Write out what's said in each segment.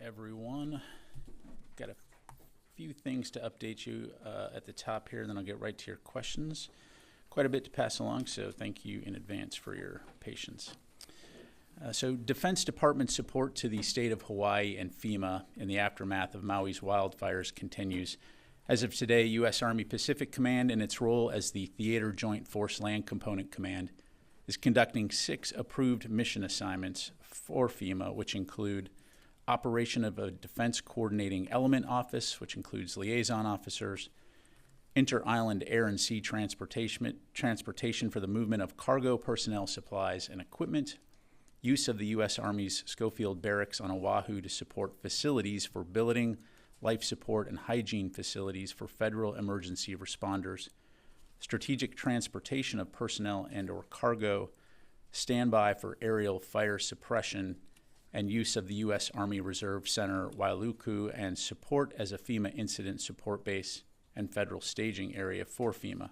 everyone. Got a few things to update you at the top here, and then I'll get right to your questions. Quite a bit to pass along, so thank you in advance for your patience. So Defense Department support to the state of Hawaii and FEMA in the aftermath of Maui's wildfires continues. As of today, U.S. Army Pacific Command, in its role as the Theater Joint Force Land Component Command, is conducting 6 approved mission assignments for FEMA, which include operation of a Defense Coordinating Element Office, which includes liaison officers, inter-island air and sea transportation for the movement of cargo, personnel, supplies, and equipment, use of the U.S. Army's Schofield Barracks on Oahu to support facilities for billeting, life support, and hygiene facilities for federal emergency responders, strategic transportation of personnel and or cargo, standby for aerial fire suppression, and use of the U.S. Army Reserve Center, Wailuku, and support as a FEMA incident support base and federal staging area for FEMA.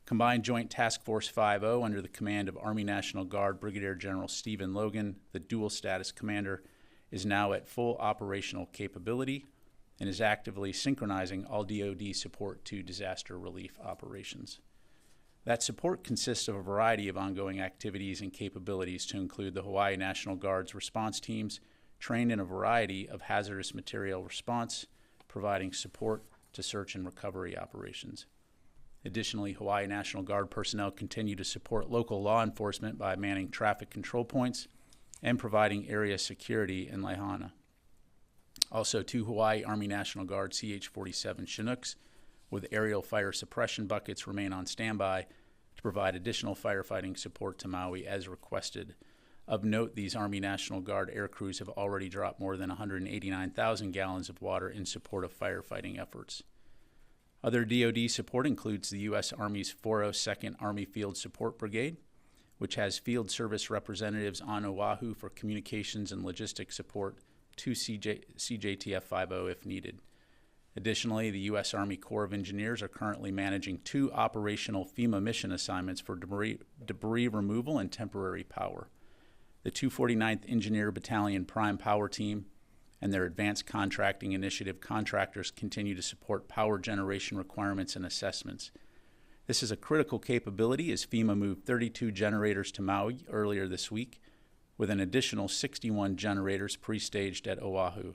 Combined Joint Task Force 5-0, under the command of Army National Guard Brigadier General Stephen Logan, the dual status commander, is now at full operational capability and is actively synchronizing all DOD support to disaster relief operations. That support consists of a variety of ongoing activities and capabilities to include the Hawaii National Guard's response teams trained in a variety of hazardous material response, providing support to search and recovery operations. Additionally, Hawaii National Guard personnel continue to support local law enforcement by manning traffic control points and providing area security in Lahaina. Also, 2 Hawaii Army National Guard CH-47 Chinooks with aerial fire suppression buckets remain on standby to provide additional firefighting support to Maui as requested. Of note, these Army National Guard air crews have already dropped more than 189,000 gallons of water in support of firefighting efforts. Other DOD support includes the U.S. Army's 402nd Army Field Support Brigade, which has field service representatives on Oahu for communications and logistics support to CJTF 50 if needed. Additionally, the U.S. Army Corps of Engineers are currently managing 2 operational FEMA mission assignments for debris removal and temporary power. The 249th Engineer Battalion Prime Power Team and their Advanced Contracting Initiative contractors continue to support power generation requirements and assessments. This is a critical capability as FEMA moved 32 generators to Maui earlier this week, with an additional 61 generators pre-staged at Oahu.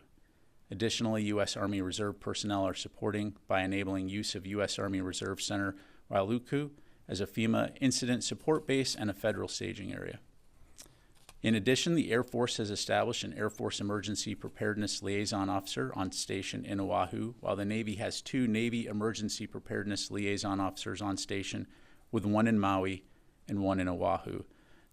Additionally, U.S. Army Reserve personnel are supporting by enabling use of U.S. Army Reserve Center Wailuku as a FEMA incident support base and a federal staging area. In addition, the Air Force has established an Air Force Emergency Preparedness Liaison Officer on station in Oahu, while the Navy has 2 Navy Emergency Preparedness Liaison Officers on station, with 1 in Maui and 1 in Oahu.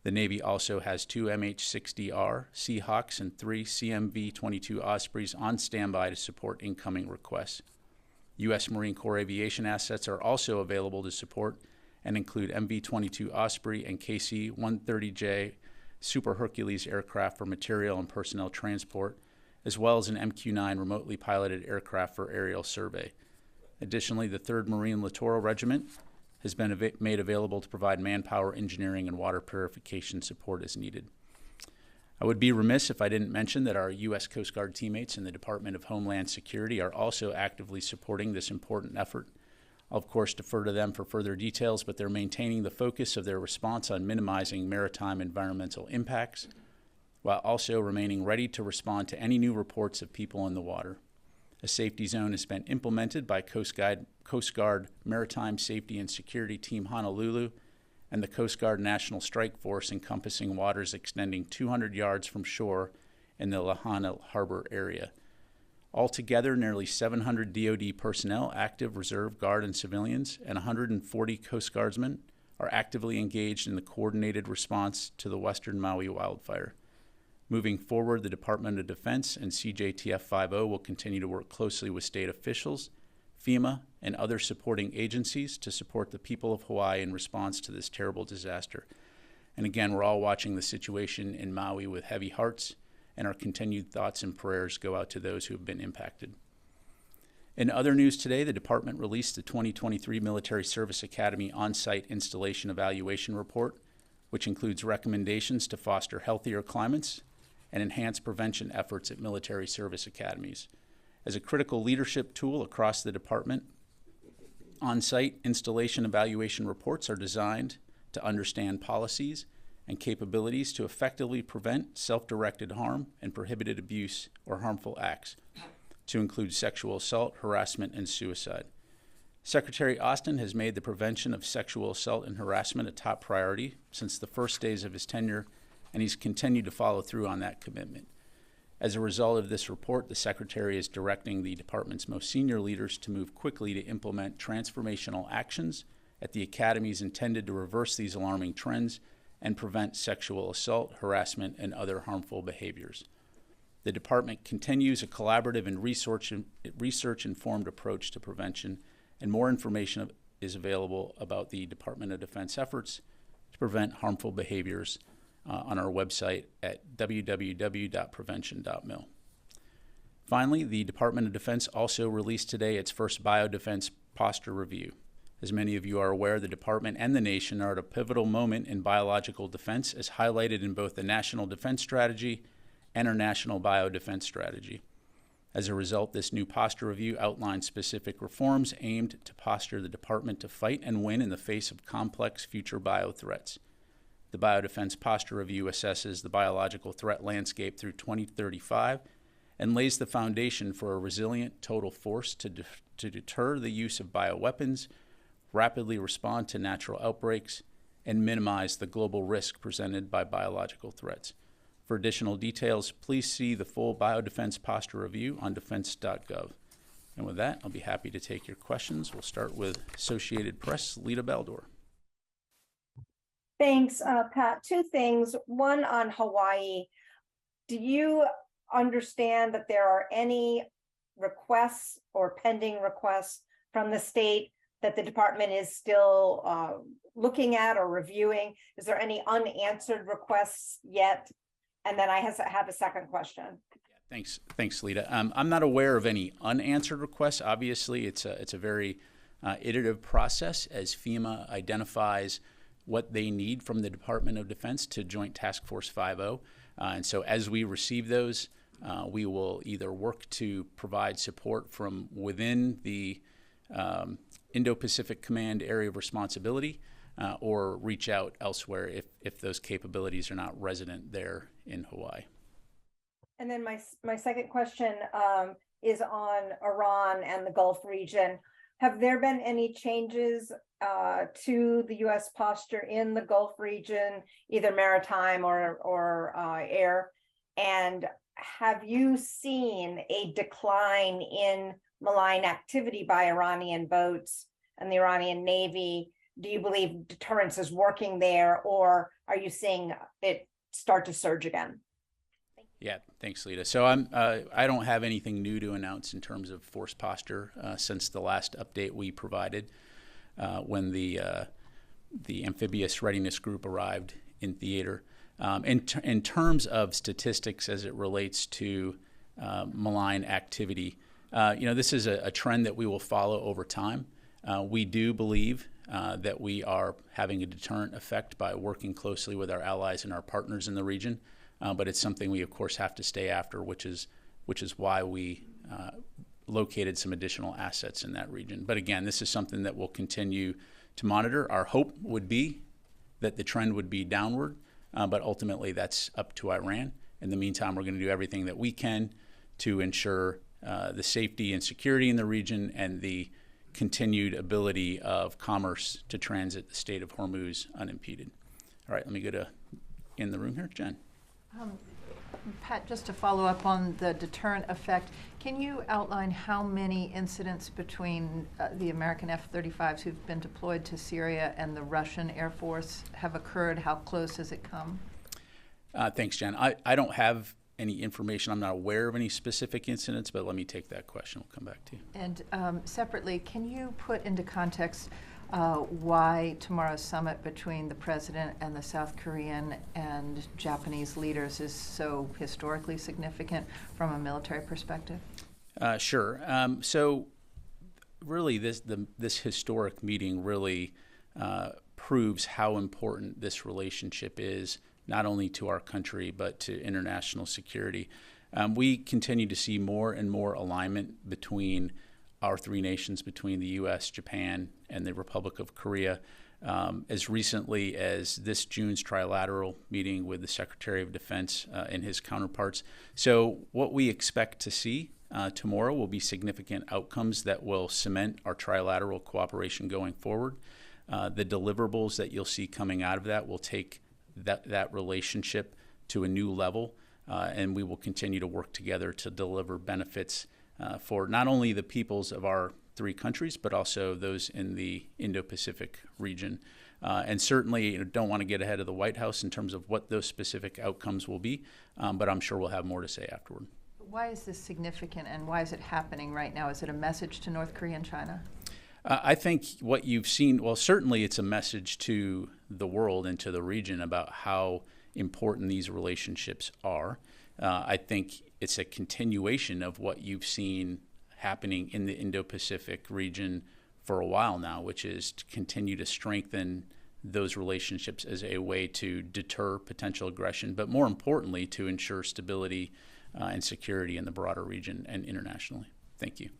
The Navy also has 2 MH-60R Seahawks and 3 CMV-22 Ospreys on standby to support incoming requests. U.S. Marine Corps aviation assets are also available to support and include MV-22 Osprey and KC-130J Super Hercules aircraft for material and personnel transport, as well as an MQ-9 remotely piloted aircraft for aerial survey. Additionally, the 3rd Marine Littoral Regiment has been made available to provide manpower, engineering, and water purification support as needed. I would be remiss if I didn't mention that our U.S. Coast Guard teammates in the Department of Homeland Security are also actively supporting this important effort. I'll, of course, defer to them for further details, but they're maintaining the focus of their response on minimizing maritime environmental impacts, while also remaining ready to respond to any new reports of people in the water. A safety zone has been implemented by Coast Guard Maritime Safety and Security Team Honolulu and the Coast Guard National Strike Force, encompassing waters extending 200 yards from shore in the Lahaina Harbor area. Altogether, nearly 700 DOD personnel, active, reserve, guard, and civilians, and 140 Coast Guardsmen are actively engaged in the coordinated response to the Western Maui wildfire. Moving forward, the Department of Defense and CJTF 50 will continue to work closely with state officials, FEMA, and other supporting agencies to support the people of Hawaii in response to this terrible disaster. And again, we're all watching the situation in Maui with heavy hearts, and our continued thoughts and prayers go out to those who have been impacted. In other news today, the department released the 2023 Military Service Academy On-Site Installation Evaluation Report, which includes recommendations to foster healthier climates and enhance prevention efforts at military service academies. As a critical leadership tool across the department, on-site installation evaluation reports are designed to understand policies and capabilities to effectively prevent self-directed harm and prohibited abuse or harmful acts, to include sexual assault, harassment, and suicide. Secretary Austin has made the prevention of sexual assault and harassment a top priority since the first days of his tenure, and he's continued to follow through on that commitment. As a result of this report, the Secretary is directing the department's most senior leaders to move quickly to implement transformational actions at the academies intended to reverse these alarming trends and prevent sexual assault, harassment, and other harmful behaviors. The department continues a collaborative and research-informed approach to prevention, and more information is available about the Department of Defense efforts to prevent harmful behaviors on our website at www.prevention.mil. Finally, the Department of Defense also released today its first biodefense posture review. As many of you are aware, the department and the nation are at a pivotal moment in biological defense, as highlighted in both the National Defense Strategy and our National Biodefense Strategy. As a result, this new posture review outlines specific reforms aimed to posture the department to fight and win in the face of complex future biothreats. The Biodefense Posture Review assesses the biological threat landscape through 2035 and lays the foundation for a resilient total force to deter the use of bioweapons, rapidly respond to natural outbreaks, and minimize the global risk presented by biological threats. For additional details, please see the full Biodefense Posture Review on defense.gov. And with that, I'll be happy to take your questions. We'll start with Associated Press, Lita Baldor. Thanks, Pat. Two things. One on Hawaii. Do you understand that there are any requests or pending requests from the state that the department is still looking at or reviewing? Is there any unanswered requests yet? And then I have a second question. Thanks, Lita. I'm not aware of any unanswered requests. Obviously, it's a very iterative process as FEMA identifies what they need from the Department of Defense to Joint Task Force 5.0. And so as we receive those, we will either work to provide support from within the Indo-Pacific Command area of responsibility or reach out elsewhere if those capabilities are not resident there in Hawaii. And then my second question is on Iran and the Gulf region. Have there been any changes to the U.S. posture in the Gulf region, either maritime or air? And have you seen a decline in malign activity by Iranian boats and the Iranian Navy? Do you believe deterrence is working there, or are you seeing it start to surge again? Yeah, thanks, Lita. So I don't have anything new to announce in terms of force posture since the last update we provided when the amphibious readiness group arrived in theater. In terms of statistics as it relates to malign activity, this is a trend that we will follow over time. We do believe that we are having a deterrent effect by working closely with our allies and our partners in the region. But it's something we, of course, have to stay after, which is why we located some additional assets in that region. But again, this is something that we'll continue to monitor. Our hope would be that the trend would be downward, but ultimately that's up to Iran. In the meantime, we're going to do everything that we can to ensure the safety and security in the region and the continued ability of commerce to transit the Strait of Hormuz unimpeded. All right, let me go to in the room here, Jen. Pat, just to follow up on the deterrent effect, can you outline how many incidents between the American F-35s who've been deployed to Syria and the Russian Air Force have occurred? How close has it come? Thanks, Jen. I don't have any information. I'm not aware of any specific incidents, but let me take that question. We'll come back to you. And separately, can you put into context why tomorrow's summit between the president and the South Korean and Japanese leaders is so historically significant from a military perspective? Sure. So really this historic meeting really proves how important this relationship is not only to our country, but to international security. We continue to see more and more alignment between our three nations, between the U.S., Japan, and the Republic of Korea. As recently as this June's trilateral meeting with the Secretary of Defense and his counterparts. So what we expect to see tomorrow will be significant outcomes that will cement our trilateral cooperation going forward. The deliverables that you'll see coming out of that will take that relationship to a new level, and we will continue to work together to deliver benefits for not only the peoples of our three countries, but also those in the Indo-Pacific region. And certainly don't want to get ahead of the White House in terms of what those specific outcomes will be, but I'm sure we'll have more to say afterward. Why is this significant, and why is it happening right now? Is it a message to North Korea and China? I think what you've seen, well, certainly it's a message to the world and to the region about how important these relationships are. I think it's a continuation of what you've seen happening in the Indo-Pacific region for a while now, which is to continue to strengthen those relationships as a way to deter potential aggression, but more importantly, to ensure stability and security in the broader region and internationally. Thank you.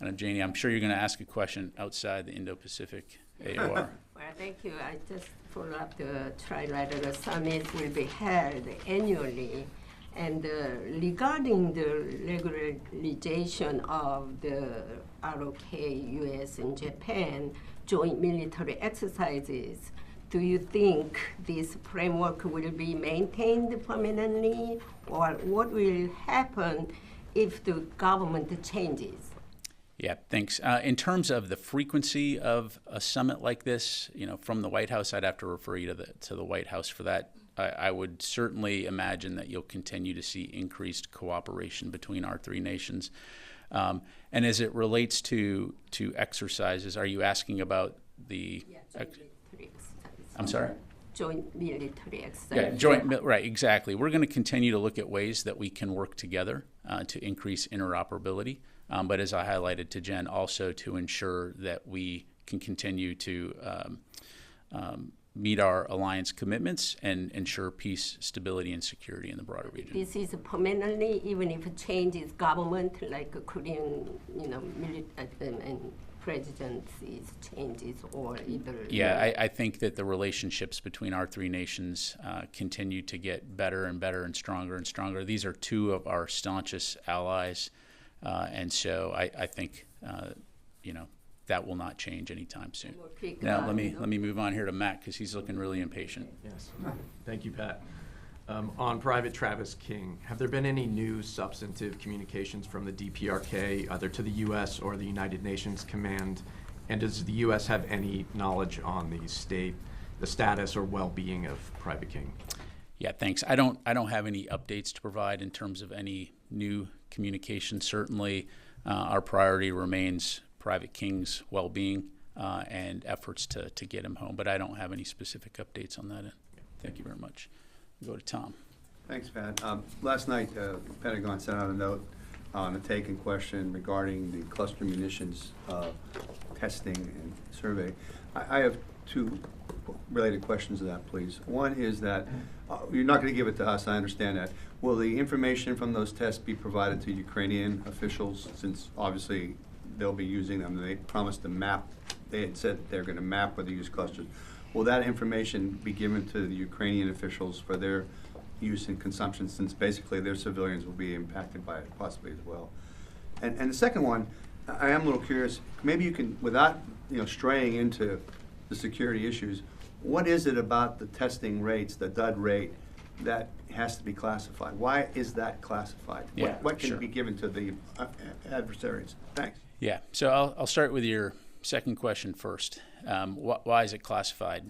And Janie, I'm sure you're going to ask a question outside the Indo-Pacific AOR. Well, thank you. I just follow up the Trilateral Summit will be held annually. And regarding the regularization of the ROK, US and Japan joint military exercises, do you think this framework will be maintained permanently, or what will happen if the government changes? Yeah, thanks. In terms of the frequency of a summit like this, from the White House, I'd have to refer you to the White House for that. I would certainly imagine that you'll continue to see increased cooperation between our three nations. And as it relates to exercises, are you asking about the? Yeah, joint military exercises. I'm sorry? Joint military exercises. Yeah, right, exactly. We're going to continue to look at ways that we can work together to increase interoperability. But as I highlighted to Jen, also to ensure that we can continue to meet our alliance commitments and ensure peace, stability, and security in the broader region. This is permanently, even if it changes government, like a Korean, and presidency's changes, or either. Yeah, I think that the relationships between our three nations continue to get better and better and stronger. These are two of our staunchest allies, and so I think that will not change anytime soon. Now let me move on here to Matt, because he's looking really impatient. Yes, thank you, Pat. On Private Travis King, have there been any new substantive communications from the DPRK, either to the U.S. or the United Nations Command? And does the U.S. have any knowledge on the status or well-being of Private King? Yeah, thanks. I don't have any updates to provide in terms of any new communication. Certainly, our priority remains Private King's well-being and efforts to get him home, but I don't have any specific updates on that end. Thank you very much. We'll go to Tom. Thanks, Pat. Last night, Pentagon sent out a note on a taken question regarding the cluster munitions testing and survey. I have two related questions to that, please. One is that you're not going to give it to us, I understand that. Will the information from those tests be provided to Ukrainian officials, since obviously they'll be using them? They promised to map, they had said they're going to map where they use clusters. Will that information be given to the Ukrainian officials for their use and consumption, since basically their civilians will be impacted by it possibly as well? And the second one, I am a little curious, maybe you can, without straying into the security issues, what is it about the testing rates, the DOD rate, that has to be classified? Why is that classified? Yeah, what can sure. be given to the adversaries? Thanks. Yeah, so I'll start with your second question first. Why is it classified?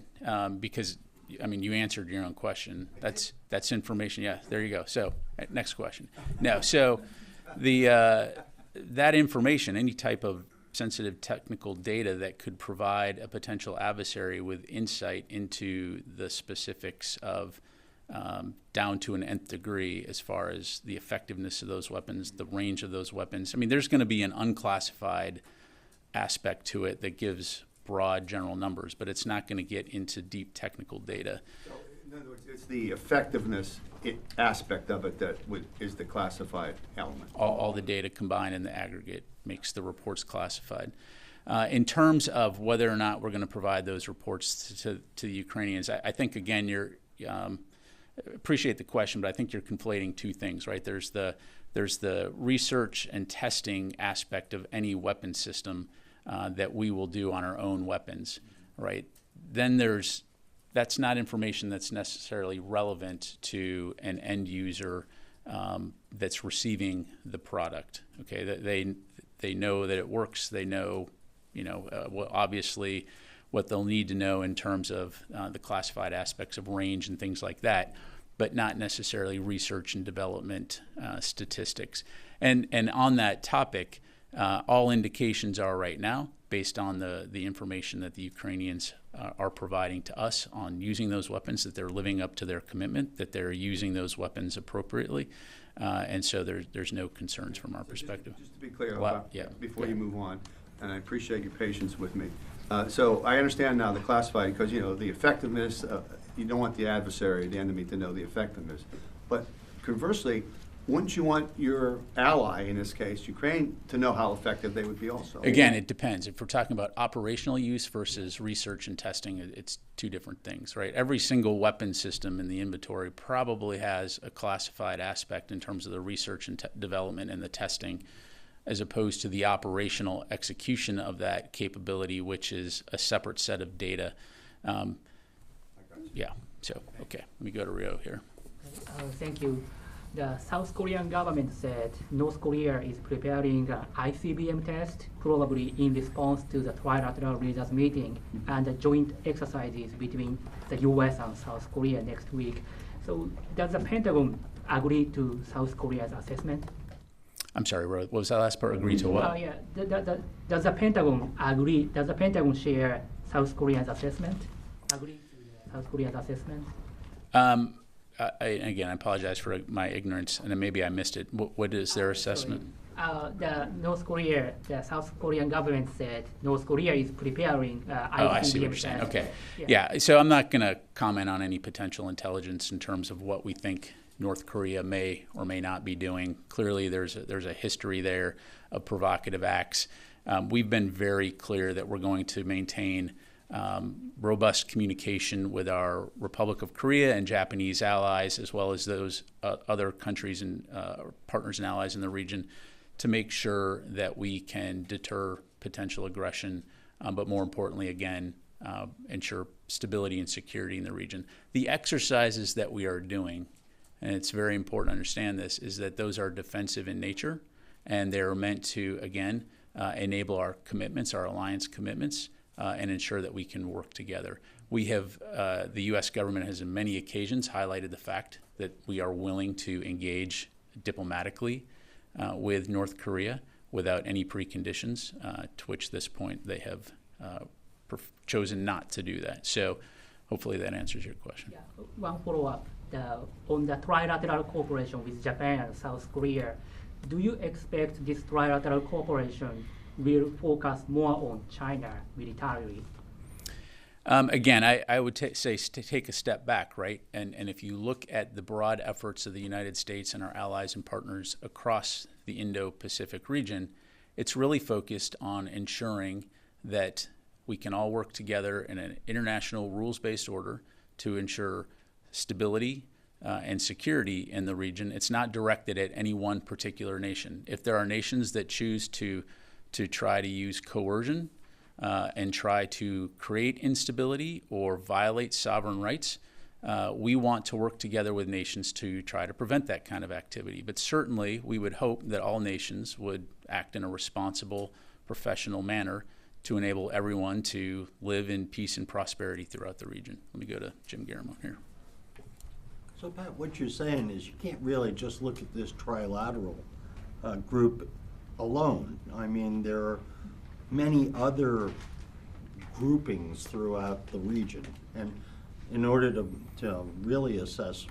Because, you answered your own question. That's information. Yeah, there you go. So, next question. No, so that information, any type of sensitive technical data that could provide a potential adversary with insight into the specifics of down to an nth degree as far as the effectiveness of those weapons, the range of those weapons. There's going to be an unclassified aspect to it that gives broad general numbers, but it's not going to get into deep technical data. In other words, it's the effectiveness aspect of it that is the classified element. All the data combined in the aggregate makes the reports classified. In terms of whether or not we're going to provide those reports to the Ukrainians, I think, again, you're appreciate the question, but I think you're conflating two things, right? There's the research and testing aspect of any weapon system that we will do on our own weapons, right? Then that's not information that's necessarily relevant to an end user that's receiving the product. Okay, they know that it works. They know, obviously what they'll need to know in terms of the classified aspects of range and things like that, but not necessarily research and development statistics. And on that topic, all indications are right now, based on the information that the Ukrainians are providing to us on using those weapons, that they're living up to their commitment, that they're using those weapons appropriately. And so there's no concerns from our perspective. Just to be clear, before Yeah. you move on, and I appreciate your patience with me. So I understand now the classified, because, the effectiveness, you don't want the adversary, the enemy, to know the effectiveness. But conversely, wouldn't you want your ally, in this case, Ukraine, to know how effective they would be also? Again, it depends. If we're talking about operational use versus research and testing, it's two different things, right? Every single weapon system in the inventory probably has a classified aspect in terms of the research and development and the testing, as opposed to the operational execution of that capability, which is a separate set of data. Okay, let me go to Rio here. Thank you. The South Korean government said North Korea is preparing an ICBM test, probably in response to the trilateral leaders meeting and the joint exercises between the U.S. and South Korea next week. So does the Pentagon agree to South Korea's assessment? I'm sorry, what was that last part? Agree to what? Does the Pentagon agree? Does the Pentagon share South Korea's assessment? Agree to South Korea's assessment? Again, I apologize for my ignorance, and maybe I missed it. What is their assessment? The South Korean government said North Korea is preparing I see what you're saying. test. Okay. Yeah, so I'm not going to comment on any potential intelligence in terms of what we think North Korea may or may not be doing. Clearly, there's a history there of provocative acts. We've been very clear that we're going to maintain robust communication with our Republic of Korea and Japanese allies, as well as those other countries and partners and allies in the region, to make sure that we can deter potential aggression, but more importantly, again, ensure stability and security in the region. The exercises that we are doing, and it's very important to understand this, is that those are defensive in nature, and they're meant to, again, enable our commitments, our alliance commitments, and ensure that we can work together. We have, the U.S. government has on many occasions highlighted the fact that we are willing to engage diplomatically with North Korea without any preconditions, to which this point they have chosen not to do that. So hopefully that answers your question. Yeah. One follow-up. On the trilateral cooperation with Japan and South Korea, do you expect this trilateral cooperation will focus more on China militarily? Again, I would say take a step back, right? And if you look at the broad efforts of the United States and our allies and partners across the Indo-Pacific region, it's really focused on ensuring that we can all work together in an international rules-based order to ensure stability and security in the region. It's not directed at any one particular nation. If there are nations that choose to try to use coercion and try to create instability or violate sovereign rights, we want to work together with nations to try to prevent that kind of activity. But certainly, we would hope that all nations would act in a responsible, professional manner to enable everyone to live in peace and prosperity throughout the region. Let me go to Jim Guillermo here. So, Pat, what you're saying is you can't really just look at this trilateral group alone. I mean, there are many other groupings throughout the region. And in order to really assess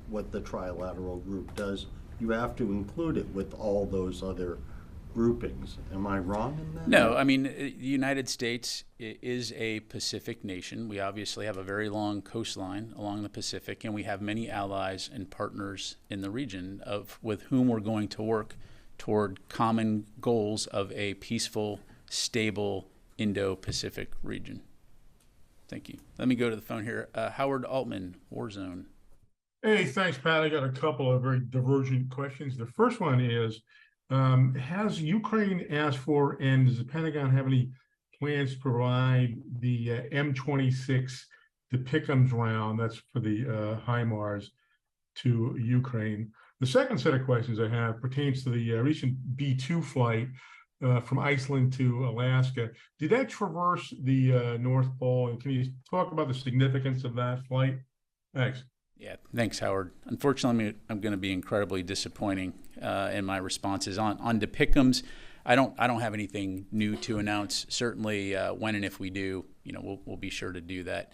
what the trilateral group does, you have to include it with all those other groupings. Am I wrong in that? No, I mean, the United States is a Pacific nation. We obviously have a very long coastline along the Pacific, and we have many allies and partners in the region with whom we're going to work toward common goals of a peaceful, stable Indo-Pacific region. Thank you. Let me go to the phone here. Howard Altman, Warzone. Hey, thanks, Pat. I got a couple of very divergent questions. The first one is, has Ukraine asked for, and does the Pentagon have any plans to provide the M26, the Pickham's round, that's for the HIMARS, to Ukraine? The second set of questions I have pertains to the recent B-2 flight from Iceland to Alaska. Did that traverse the North Pole? And can you talk about the significance of that flight? Thanks. Yeah, thanks, Howard. Unfortunately, I'm going to be incredibly disappointing in my responses on the Pickham's. I don't have anything new to announce. Certainly, when and if we do, we'll be sure to do that.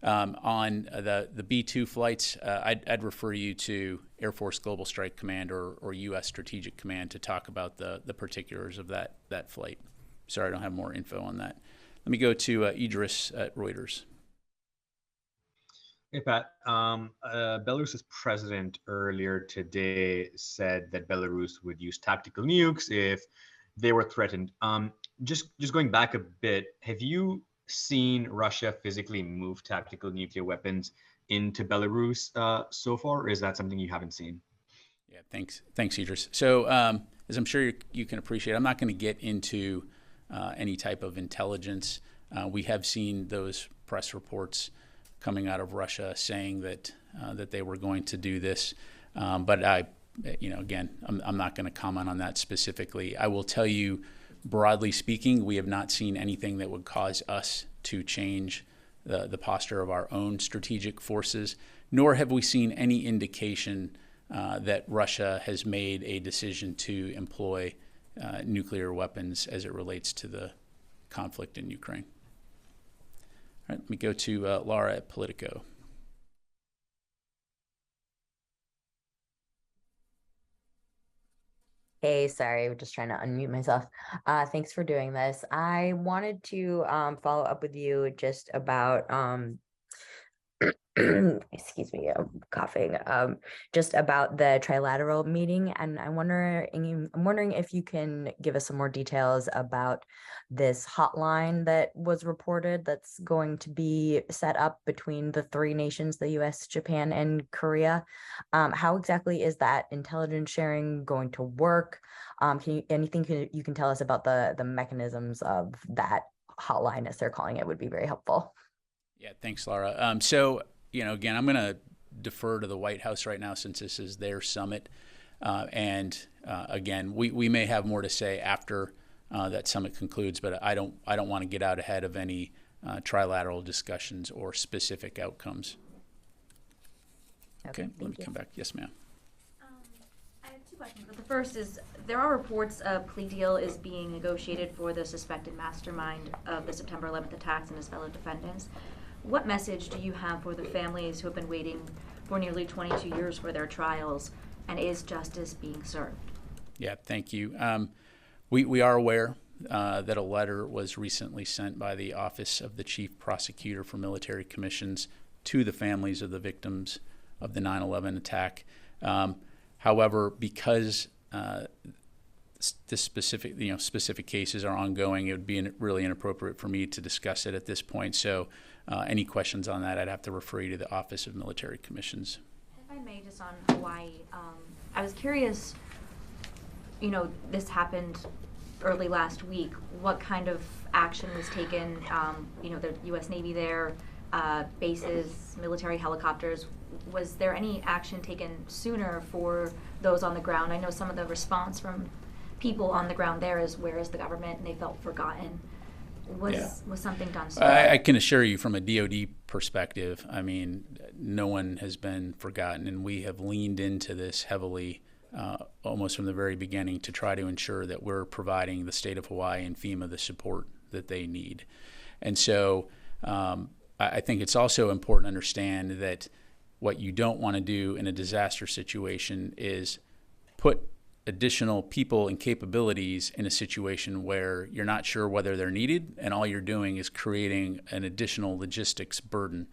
On the B-2 flights, I'd refer you to Air Force Global Strike Command or U.S. Strategic Command to talk about the particulars of that flight. Sorry, I don't have more info on that. Let me go to Idris at Reuters. Hey, Pat. Belarus's president earlier today said that Belarus would use tactical nukes if they were threatened. Just going back a bit, have you seen Russia physically move tactical nuclear weapons into Belarus so far, or is that something you haven't seen? Yeah, thanks, Idris. So as I'm sure you can appreciate, I'm not going to get into any type of intelligence. We have seen those press reports coming out of Russia saying that they were going to do this, but again, I'm not going to comment on that specifically. I will tell you, broadly speaking, we have not seen anything that would cause us to change the posture of our own strategic forces, nor have we seen any indication that Russia has made a decision to employ nuclear weapons as it relates to the conflict in Ukraine. All right, let me go to Laura at Politico. Hey, sorry, I'm just trying to unmute myself. Thanks for doing this. I wanted to follow up with you just about excuse me, I'm coughing. Just about the trilateral meeting, and I'm wondering if you can give us some more details about this hotline that was reported that's going to be set up between the three nations, the U.S., Japan, and Korea. How exactly is that intelligence sharing going to work? Anything you can tell us about the mechanisms of that hotline, as they're calling it, would be very helpful. Yeah, thanks, Laura. So, again, I'm going to defer to the White House right now since this is their summit. Again, we may have more to say after that summit concludes, but I don't want to get out ahead of any trilateral discussions or specific outcomes. Okay, let me come back. Yes, ma'am. I have two questions. But the first is, there are reports a plea deal is being negotiated for the suspected mastermind of the September 11th attacks and his fellow defendants. What message do you have for the families who have been waiting for nearly 22 years for their trials, and is justice being served? Yeah, thank you. We are aware that a letter was recently sent by the Office of the Chief Prosecutor for Military Commissions to the families of the victims of the 9/11 attack. However, because the specific cases are ongoing, it would be really inappropriate for me to discuss it at this point. So any questions on that, I'd have to refer you to the Office of Military Commissions. If I may, just on Hawaii, I was curious, this happened early last week. What kind of action was taken? The U.S. Navy there, bases, military helicopters. Was there any action taken sooner for those on the ground? I know some of the response from people on the ground there is, where is the government? And they felt forgotten. Was something done sooner? I can assure you, from a DOD perspective, no one has been forgotten, and we have leaned into this heavily almost from the very beginning to try to ensure that we're providing the state of Hawaii and FEMA the support that they need. And so I think it's also important to understand that what you don't want to do in a disaster situation is put additional people and capabilities in a situation where you're not sure whether they're needed, and all you're doing is creating an additional logistics burden.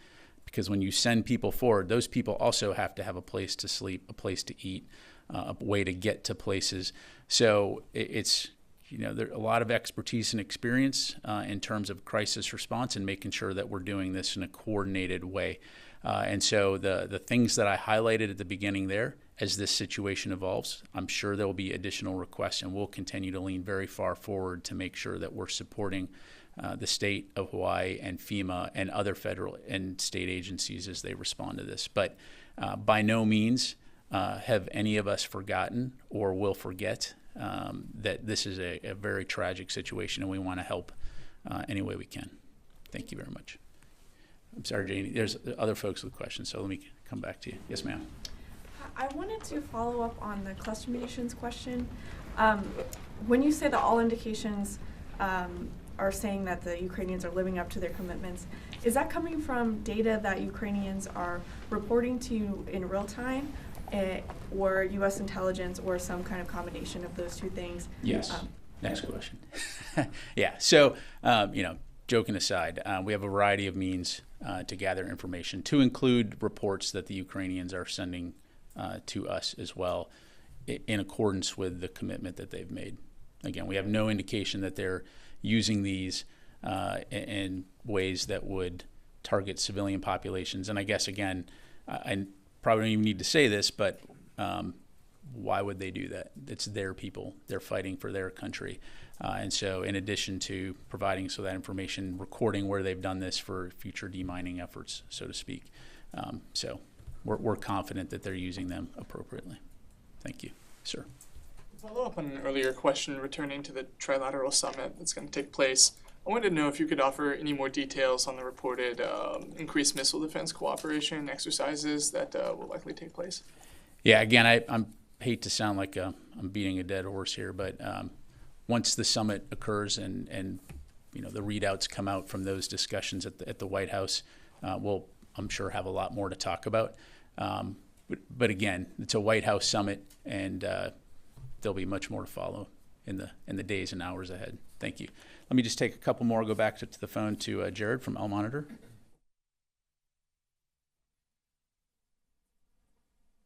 Because when you send people forward, those people also have to have a place to sleep, a place to eat, a way to get to places. So it's, there's a lot of expertise and experience in terms of crisis response and making sure that we're doing this in a coordinated way. And so the things that I highlighted at the beginning there, as this situation evolves, I'm sure there will be additional requests, and we'll continue to lean very far forward to make sure that we're supporting the state of Hawaii and FEMA and other federal and state agencies as they respond to this. But by no means have any of us forgotten or will forget that this is a very tragic situation, and we want to help any way we can. Thank you very much. I'm sorry, Janie. There's other folks with questions, so let me come back to you. Yes, ma'am. I wanted to follow up on the cluster munitions question. When you say that all indications are saying that the Ukrainians are living up to their commitments, is that coming from data that Ukrainians are reporting to you in real time, or U.S. intelligence, or some kind of combination of those two things? Yes. Next question. Yeah. So, joking aside, we have a variety of means to gather information, to include reports that the Ukrainians are sending to us as well, in accordance with the commitment that they've made. Again, we have no indication that they're using these in ways that would target civilian populations. And I guess, again, I probably don't even need to say this, but why would they do that? It's their people. They're fighting for their country. And so in addition to providing so that information, recording where they've done this for future demining efforts, so to speak. So we're confident that they're using them appropriately. Thank you. Sir. Follow up on an earlier question, returning to the trilateral summit that's going to take place. I wanted to know if you could offer any more details on the reported increased missile defense cooperation exercises that will likely take place. Yeah, again, I hate to sound like I'm beating a dead horse here, but once the summit occurs and the readouts come out from those discussions at the White House, we'll, I'm sure, have a lot more to talk about. But again, it's a White House summit, and there'll be much more to follow in the days and hours ahead. Thank you. Let me just take a couple more. Go back to the phone to Jared from L Monitor.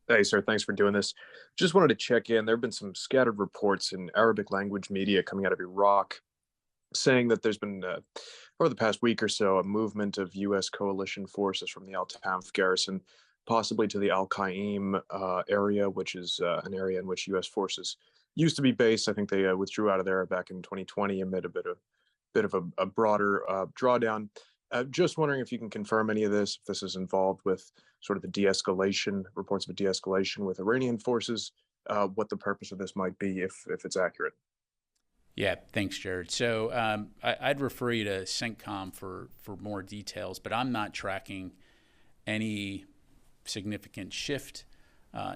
Hey, sir. Thanks for doing this. Just wanted to check in. There have been some scattered reports in Arabic language media coming out of Iraq saying that there's been, over the past week or so, a movement of U.S. coalition forces from the Al-Tanf garrison, possibly to the Al-Qaim area, which is an area in which U.S. forces used to be based. I think they withdrew out of there back in 2020 amid a bit of a broader drawdown. Just wondering if you can confirm any of this, if this is involved with sort of the de-escalation, reports of a de-escalation with Iranian forces, what the purpose of this might be, if it's accurate. Yeah, thanks, Jared. So I'd refer you to CENTCOM for more details, but I'm not tracking any significant shift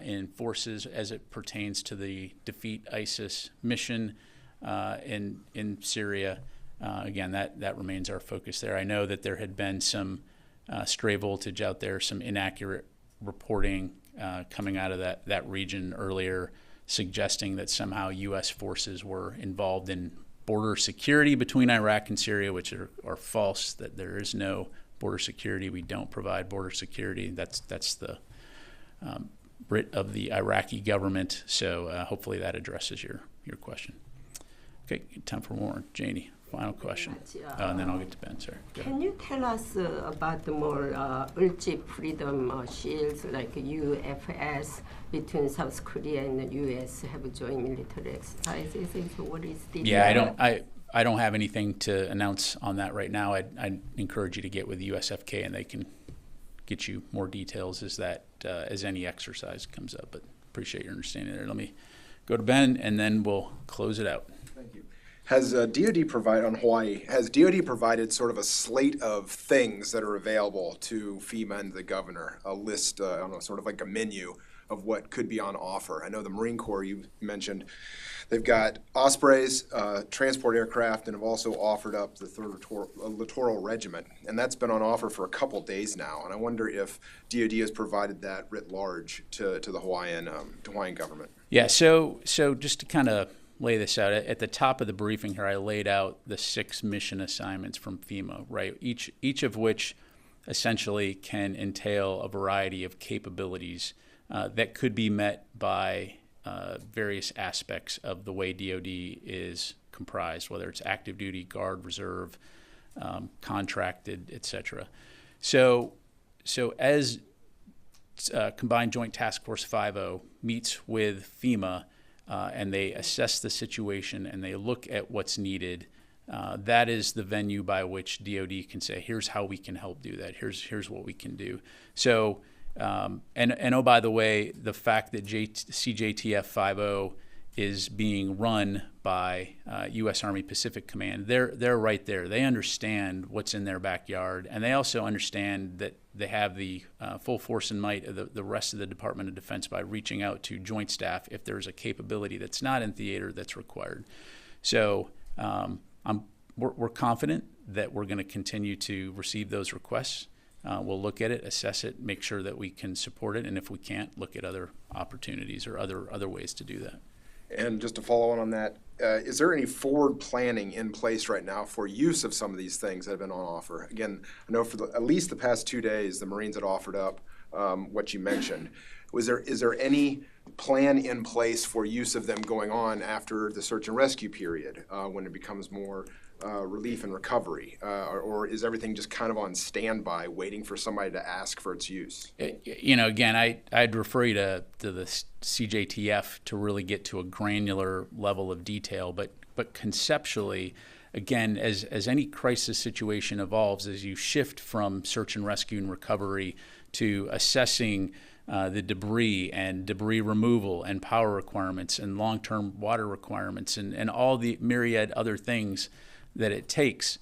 in forces as it pertains to the defeat ISIS mission in Syria. Again, that remains our focus there. I know that there had been some stray voltage out there, some inaccurate reporting coming out of that region earlier, suggesting that somehow U.S. forces were involved in border security between Iraq and Syria, which are false, that there is no border security. We don't provide border security. That's the writ of the Iraqi government. So hopefully that addresses your question. Okay, time for more. Janie, final question. And then I'll get to Ben, sir. Can you tell us about the more urgent freedom shields like UFS between South Korea and the U.S. have joint military exercises? What is the I don't have anything to announce on that right now. I'd encourage you to get with the USFK, and they can get you more details as any exercise comes up. But appreciate your understanding there. Let me go to Ben, and then we'll close it out. Thank you. Has DOD provided sort of a slate of things that are available to FEMA and the governor, a list, I don't know, sort of like a menu of what could be on offer? I know the Marine Corps, you mentioned, they've got Ospreys, transport aircraft, and have also offered up the 3rd Littoral Regiment. And that's been on offer for a couple days now. And I wonder if DOD has provided that writ large to the Hawaiian government. Yeah, so just to kind of lay this out, at the top of the briefing here, I laid out the 6 mission assignments from FEMA, right? Each of which essentially can entail a variety of capabilities that could be met by various aspects of the way DOD is comprised, whether it's active duty, guard, reserve, contracted, et cetera. So as Combined Joint Task Force 5.0 meets with FEMA and they assess the situation and they look at what's needed, that is the venue by which DOD can say, here's how we can help do that. Here's what we can do. So, and oh, by the way, the fact that CJTF 5.0 is being run by U.S. Army Pacific Command, they're right there. They understand what's in their backyard, and they also understand that they have the full force and might of the rest of the Department of Defense by reaching out to joint staff if there's a capability that's not in theater that's required. So we're confident that we're going to continue to receive those requests. We'll look at it, assess it, make sure that we can support it, and if we can't, look at other opportunities or other ways to do that. And just to follow on that, is there any forward planning in place right now for use of some of these things that have been on offer? Again, I know for at least the past 2 days, the Marines had offered up what you mentioned. Is there any plan in place for use of them going on after the search and rescue period when it becomes more relief and recovery? Or is everything just kind of on standby waiting for somebody to ask for its use? Again, I'd refer you to the CJTF to really get to a granular level of detail, but conceptually, again, as any crisis situation evolves, as you shift from search and rescue and recovery to assessing the debris and debris removal and power requirements and long-term water requirements and all the myriad other things that it takes,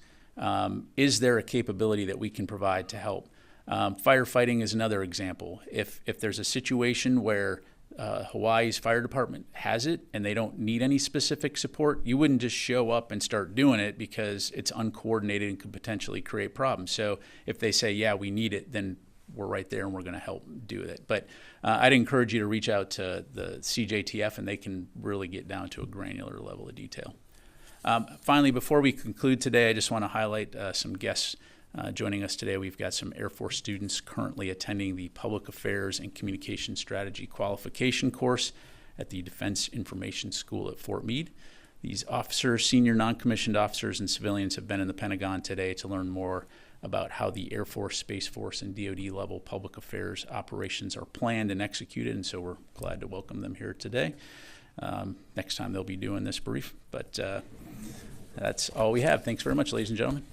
is there a capability that we can provide to help? Firefighting is another example. If there's a situation where Hawaii's fire department has it and they don't need any specific support, you wouldn't just show up and start doing it because it's uncoordinated and could potentially create problems. So if they say, yeah, we need it, then we're right there and we're going to help do it. But I'd encourage you to reach out to the CJTF and they can really get down to a granular level of detail. Finally, before we conclude today, I just want to highlight some guests joining us today. We've got some Air Force students currently attending the Public Affairs and Communication Strategy Qualification course at the Defense Information School at Fort Meade. These officers, senior non-commissioned officers, and civilians have been in the Pentagon today to learn more about how the Air Force, Space Force, and DOD level public affairs operations are planned and executed, and so we're glad to welcome them here today. Next time they'll be doing this brief, but that's all we have. Thanks very much, ladies and gentlemen.